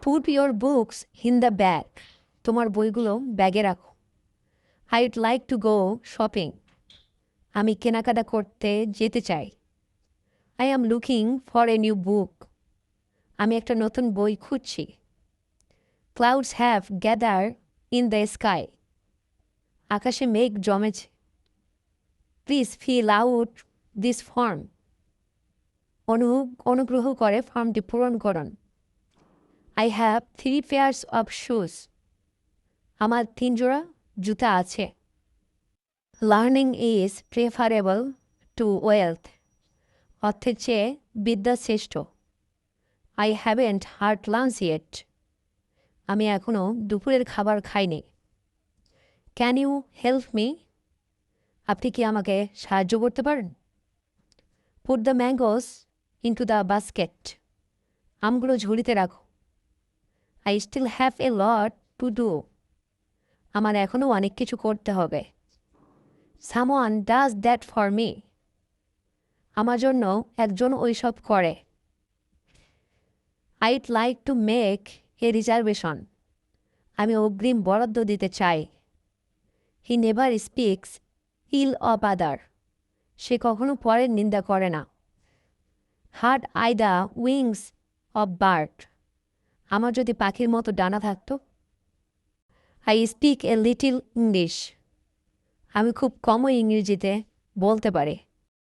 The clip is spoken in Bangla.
Put your books in the bag. তোমার বইগুলো ব্যাগে রাখো। I'd like to go shopping. আমি কেনাকাটা করতে যেতে চাই। I am looking for a new book. আমি একটা নতুন বই খুঁজছি। Clouds have gathered in the sky. আকাশে মেঘ জমেছে। Please fill out this form. অনুগ্রহ করে ফর্মটি পূরণ করুন। I have 3 pairs of shoes. আমার 3 জোড়া জুতা আছে। Learning is preferable to wealth. অর্থের চেয়ে বিদ্যা শ্রেষ্ঠ। I haven't had lunch yet. আমি এখনও দুপুরের খাবার খাইনি। Can you help me? আপনি কি আমাকে সাহায্য করতে পারেন? Put the mangoes into the basket. আমগুলো ঝুড়িতে রাখো। I still have a lot to do. আমার এখনও অনেক কিছু করতে হবে। Someone does that for me. আমার জন্য একজন ওইসব করে। I'd like to make a reservation. আমি অগ্রিম বরাদ্দ দিতে চাই। He never speaks ill of other. সে কখনো পরের নিন্দা করে না। Had I the wings of bird. আমার যদি পাখির মতো ডানা থাকতো। I speak a little English. আমি খুব কমই ইংরেজিতে বলতে পারি।